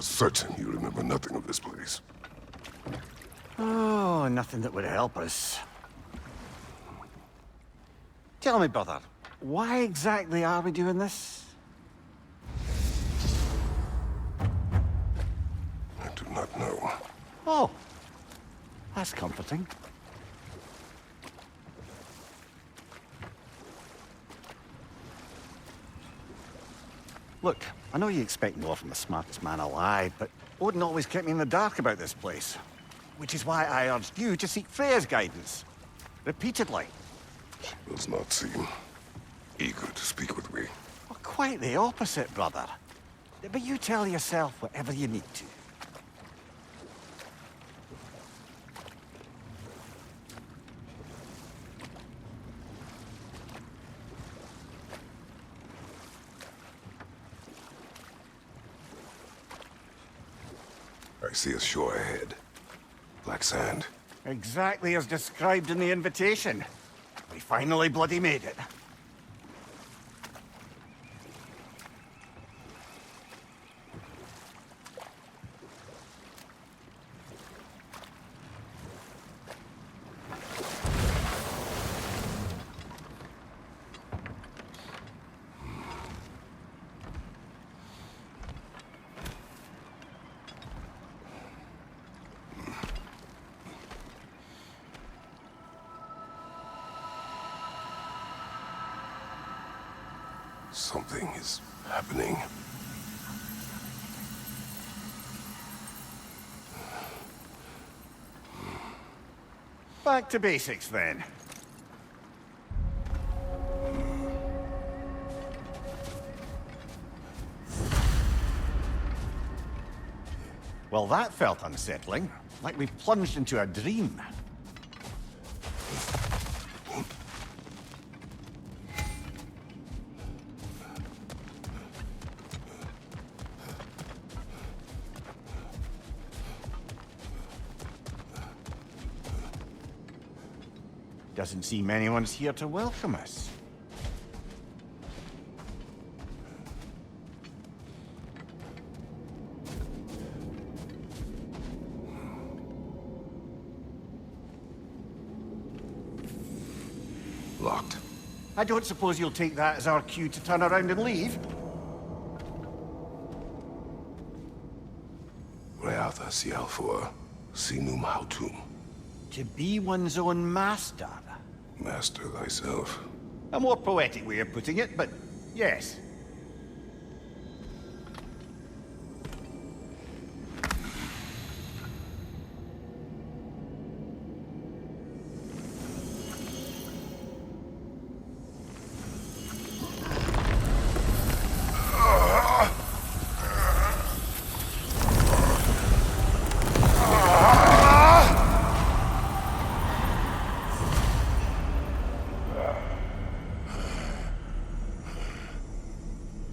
are certain you remember nothing of this place. Oh, nothing that would help us. Tell me, brother, why exactly are we doing this? I do not know. Oh, that's comforting. Look, I know you expect more from the smartest man alive, but Odin always kept me in the dark about this place. Which is why I urged you to seek Freya's guidance. Repeatedly. She does not seem eager to speak with me. Well, quite the opposite, brother. But you tell yourself whatever you need to. I see a shore ahead. Black sand. Exactly as described in the invitation. We finally bloody made it. Something is happening. Back to basics, then. Well, that felt unsettling. Like we've plunged into a dream. Doesn't seem anyone's here to welcome us. Locked. I don't suppose you'll take that as our cue to turn around and leave? Reatha Sialfur, Sinum Hautum. To be one's own master. Master thyself. A more poetic way of putting it, but yes.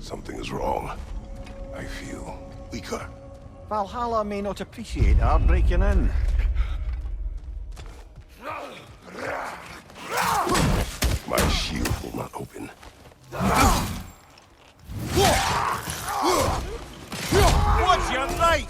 Something is wrong. I feel weaker. Valhalla may not appreciate our breaking in. My shield will not open. What's your right?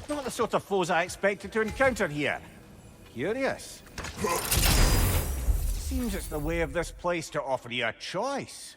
Not the sort of foes I expected to encounter here. Curious. Seems it's the way of this place to offer you a choice.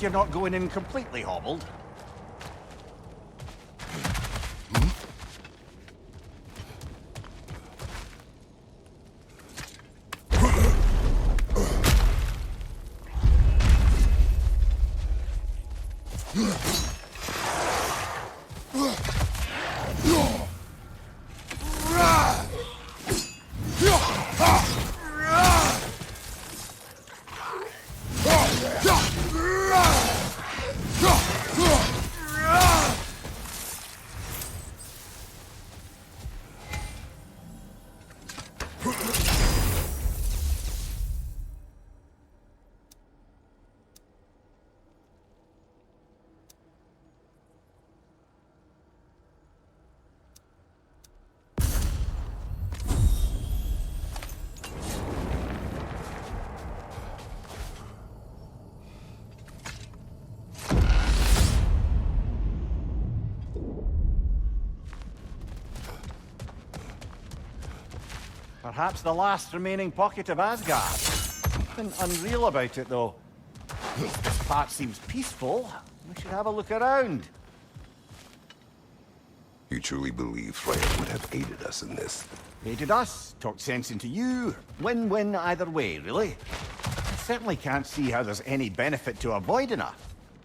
least you're not going in completely hobbled. Perhaps the last remaining pocket of Asgard. Nothing unreal about it, though. This part seems peaceful. We should have a look around. You truly believe Freya would have aided us in this? Aided us, talked sense into you. Win-win either way, really. I certainly can't see how there's any benefit to avoiding her.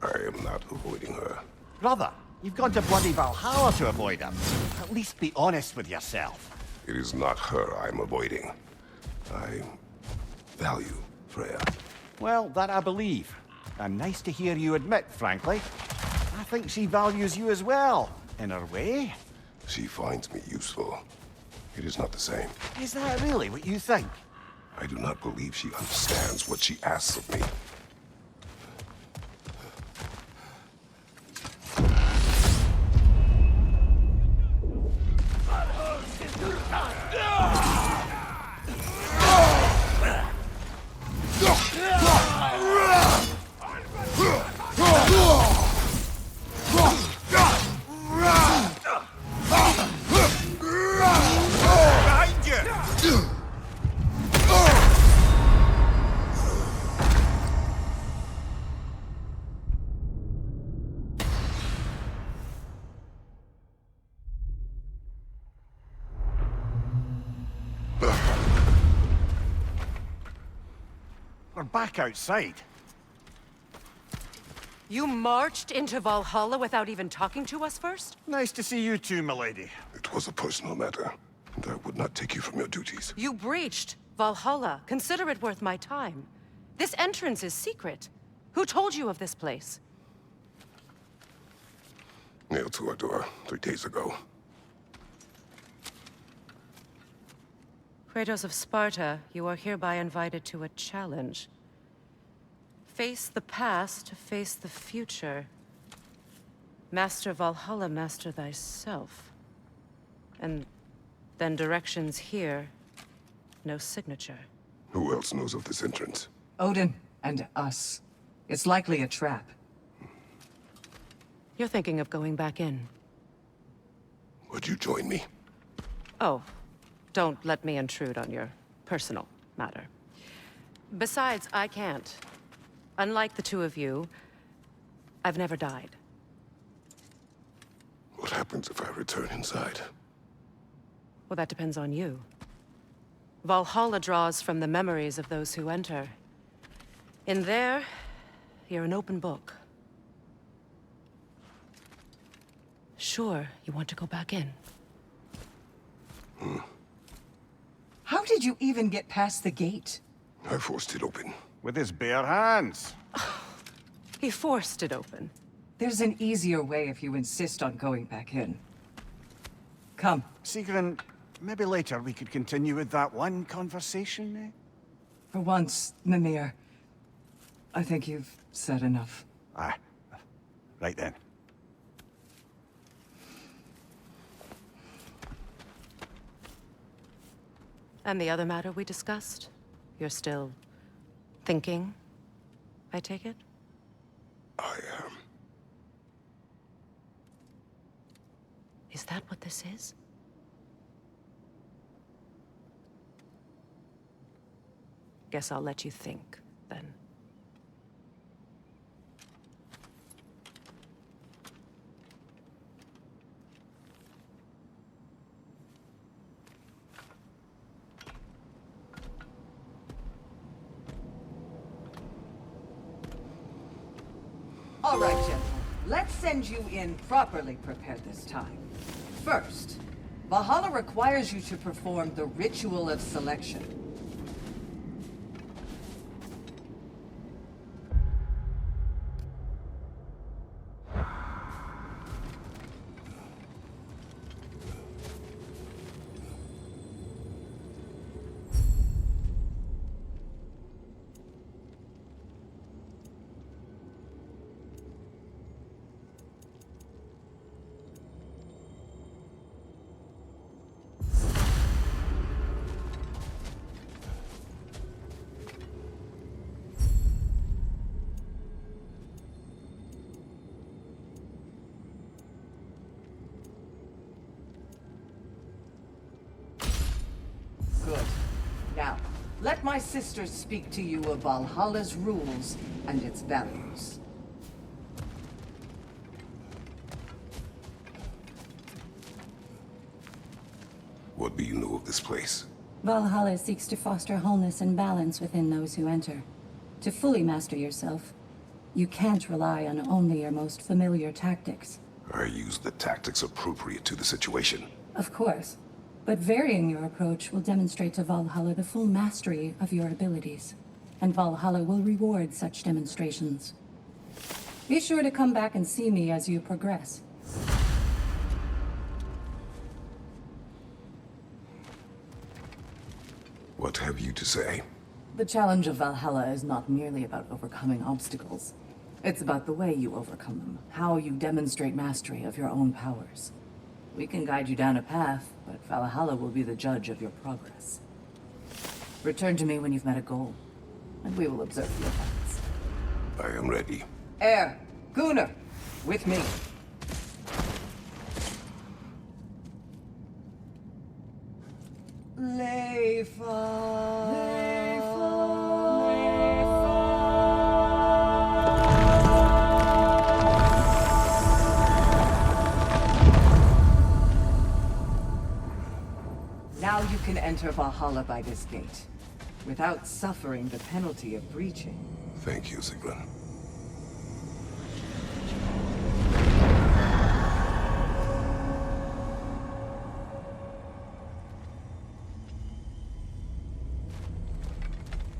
I am not avoiding her. Brother, you've gone to bloody Valhalla to avoid her. At least be honest with yourself. It is not her I'm avoiding. I value Freya. Well, that I believe. And nice to hear you admit, frankly. I think she values you as well, in her way. She finds me useful. It is not the same. Is that really what you think? I do not believe she understands what she asks of me. We're back outside. You marched into Valhalla without even talking to us first? Nice to see you too, milady. It was a personal matter, and I would not take you from your duties. You breached Valhalla. Consider it worth my time. This entrance is secret. Who told you of this place? Nailed to our door 3 days ago. Kratos of Sparta, you are hereby invited to a challenge. Face the past to face the future. Master Valhalla, master thyself. And then directions here, no signature. Who else knows of this entrance? Odin and us. It's likely a trap. You're thinking of going back in. Would you join me? Oh, don't let me intrude on your personal matter. Besides, I can't. Unlike the two of you, I've never died. What happens if I return inside? Well, that depends on you. Valhalla draws from the memories of those who enter. In there, you're an open book. Sure, you want to go back in. How did you even get past the gate? I forced it open. With his bare hands. He forced it open. There's an easier way if you insist on going back in. Come. Sigrun, maybe later we could continue with that one conversation, eh? For once, Mimir, I think you've said enough. Aye. Right then. And the other matter we discussed? You're still thinking, I take it? I am. Is that what this is? Guess I'll let you think, then. All right, gentlemen. Let's send you in properly prepared this time. First, Valhalla requires you to perform the Ritual of Selection. Good. Now, let my sisters speak to you of Valhalla's rules and its values. What do you know of this place? Valhalla seeks to foster wholeness and balance within those who enter. To fully master yourself, you can't rely on only your most familiar tactics. I use the tactics appropriate to the situation. Of course, but varying your approach will demonstrate to Valhalla the full mastery of your abilities, and Valhalla will reward such demonstrations. Be sure to come back and see me as you progress. What have you to say? The challenge of Valhalla is not merely about overcoming obstacles. It's about the way you overcome them, how you demonstrate mastery of your own powers. We can guide you down a path, but Valhalla will be the judge of your progress. Return to me when you've met a goal, and we will observe the effects. I am ready. Air, Gunnar, with me. Now you can enter Valhalla by this gate, without suffering the penalty of breaching. Thank you, Sigrun.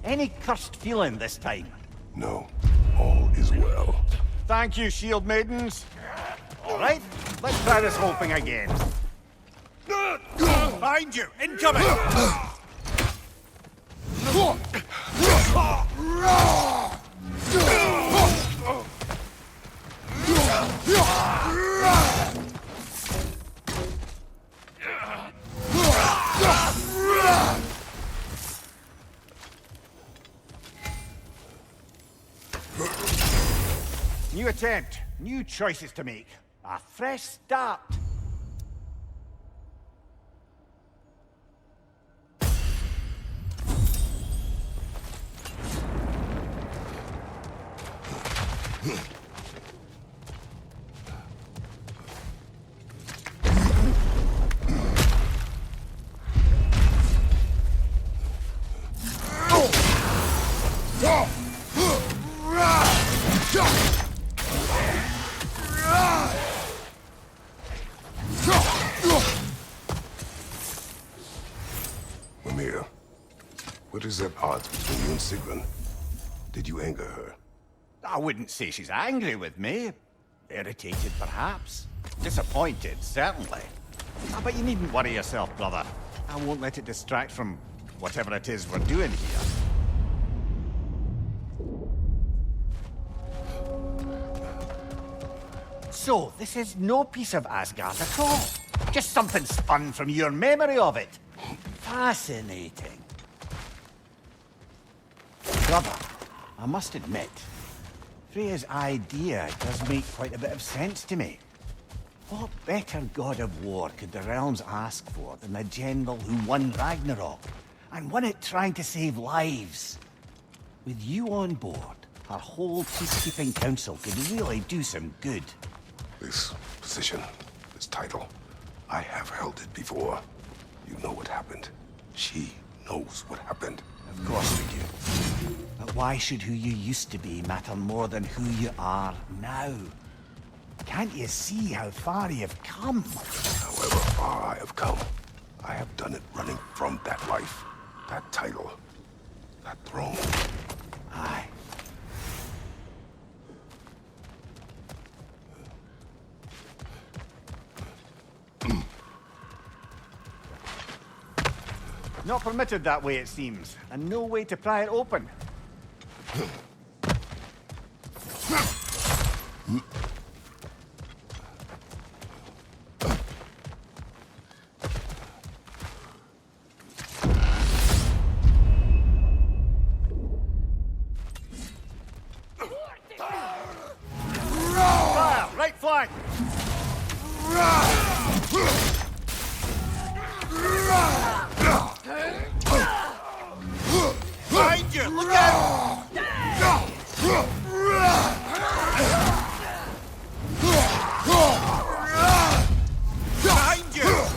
Any cursed feeling this time? No, all is well. Thank you, shield maidens. All right, let's try this whole thing again. Behind you! Incoming! New attempt, new choices to make. A fresh start. Mimir, what is at odds between you and Sigrun? Did you anger her? I wouldn't say she's angry with me. Irritated, perhaps. Disappointed, certainly. But you needn't worry yourself, brother. I won't let it distract from whatever it is we're doing here. So, this is no piece of Asgard at all. Just something spun from your memory of it. Fascinating. Brother, I must admit, Freya's idea does make quite a bit of sense to me. What better god of war could the realms ask for than the general who won Ragnarok, and won it trying to save lives? With you on board, our whole peacekeeping council could really do some good. This position, this title, I have held it before. You know what happened. She knows what happened. Of course we do. But why should who you used to be matter more than who you are now? Can't you see how far you've come? However far I have come, I have done it running from that life, that title, that throne. Aye. Not permitted that way, it seems, and no way to pry it open. Fire! Right flank! Behind you! Look out! Behind you!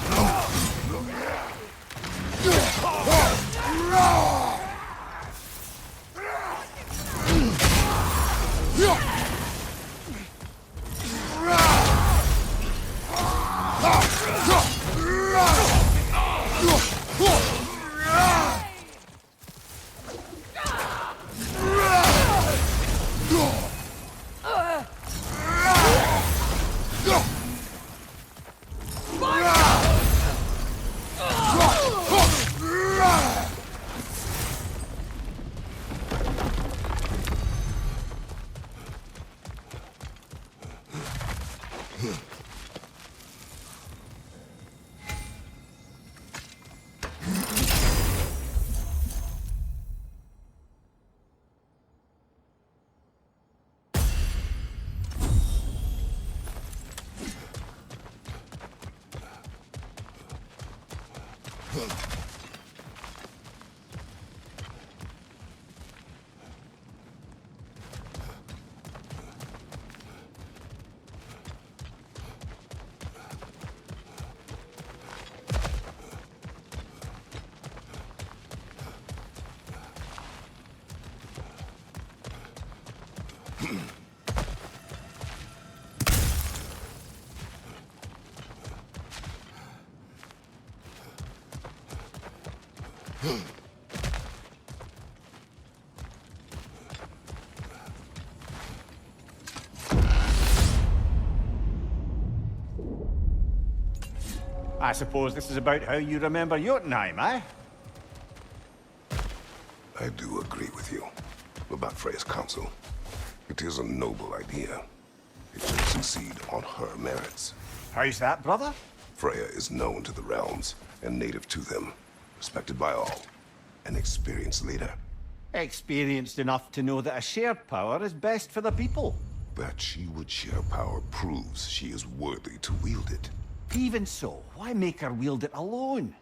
I suppose this is about how you remember Jotunheim, eh? I do agree with you about Freya's counsel. It is a noble idea. It should succeed on her merits. How's that, brother? Freya is known to the realms and native to them, respected by all, an experienced leader. Experienced enough to know that a shared power is best for the people. That she would share power proves she is worthy to wield it. Even so, why make her wield it alone?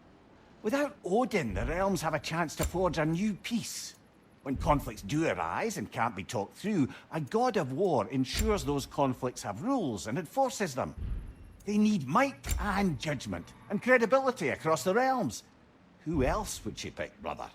Without Odin, the realms have a chance to forge a new peace. When conflicts do arise and can't be talked through, a god of war ensures those conflicts have rules and enforces them. They need might and judgment and credibility across the realms. Who else would she pick, brother?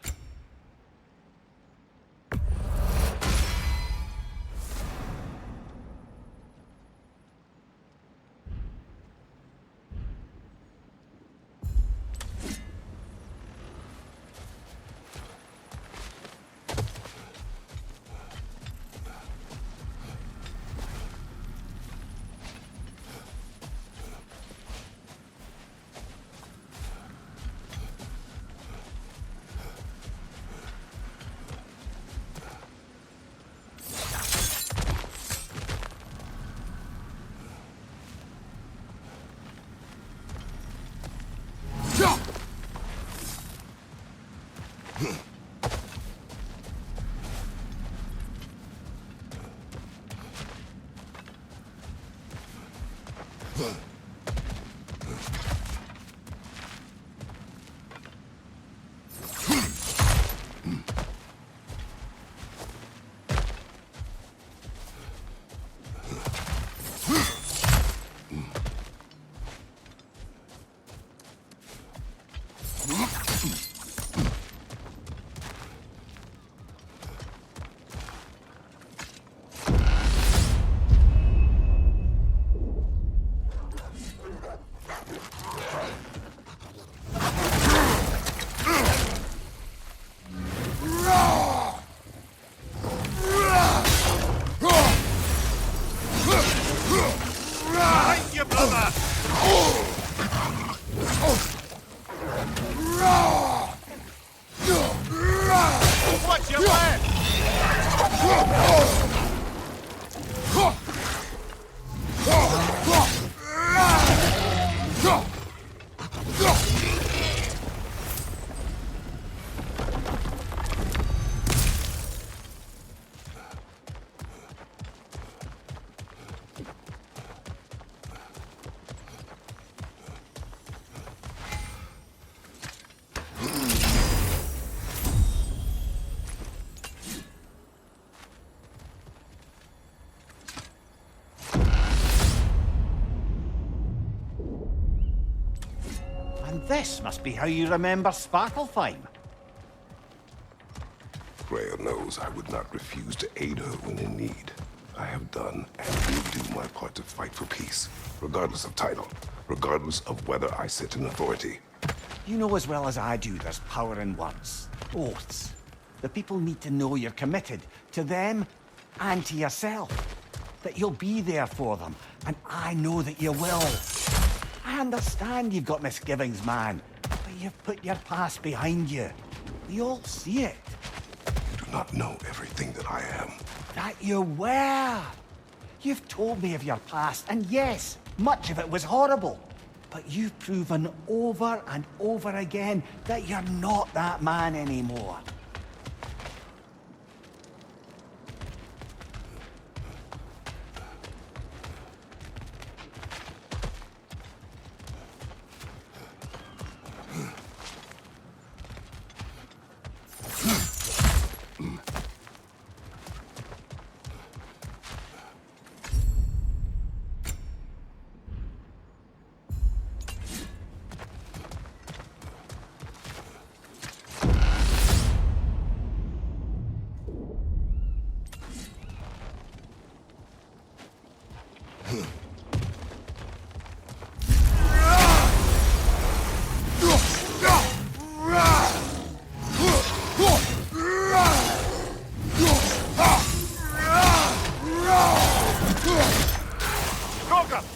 Watch your back! And this must be how you remember Sparklefime. Freya knows I would not refuse to aid her when in need. I have done and will do my part to fight for peace, regardless of title, regardless of whether I sit in authority. You know as well as I do there's power in words, oaths. The people need to know you're committed, to them and to yourself. That you'll be there for them, and I know that you will. I understand you've got misgivings, man, but you've put your past behind you. We all see it. You do not know everything that I am. That you were. You've told me of your past, and yes, much of it was horrible. But you've proven over and over again that you're not that man anymore.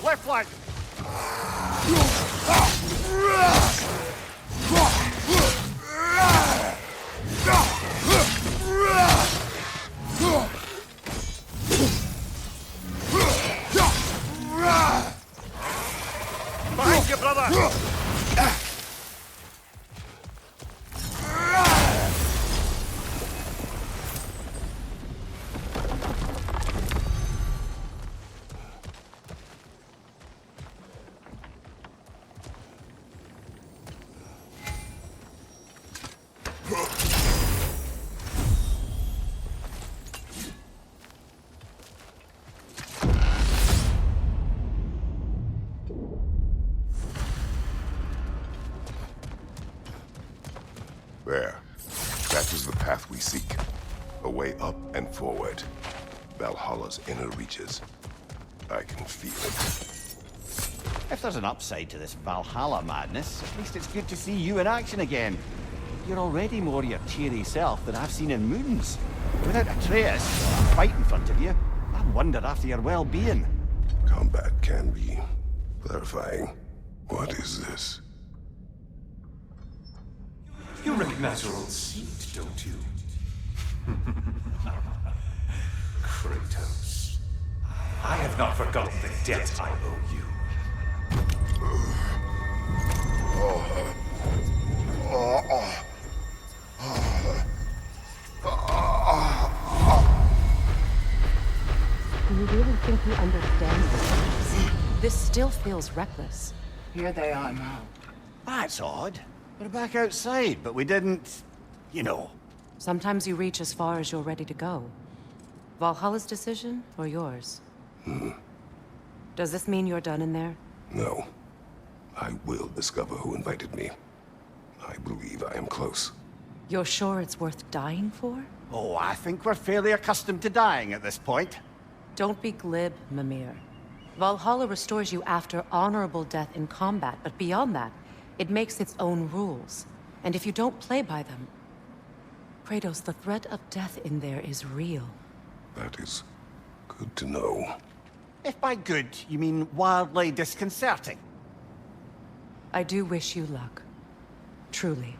Left flank! Behind you, brother! There. That is the path we seek. A way up and forward. Valhalla's inner reaches. I can feel it. If there's an upside to this Valhalla madness, at least it's good to see you in action again. You're already more your cheery self than I've seen in moons. Without Atreus, or a fight in front of you, I wonder after your well-being. Combat can be clarifying. What is this? You recognize your old seat, don't you? Kratos. I have not forgotten the debt I owe you. Do you really think you understand this? This still feels reckless. Here they are now. That's odd. We're back outside, but we didn't... you know. Sometimes you reach as far as you're ready to go. Valhalla's decision, or yours? Does this mean you're done in there? No. I will discover who invited me. I believe I am close. You're sure it's worth dying for? Oh, I think we're fairly accustomed to dying at this point. Don't be glib, Mimir. Valhalla restores you after honorable death in combat, but beyond that, it makes its own rules. And if you don't play by them... Kratos, the threat of death in there is real. That is good to know. If by good, you mean wildly disconcerting. I do wish you luck. Truly.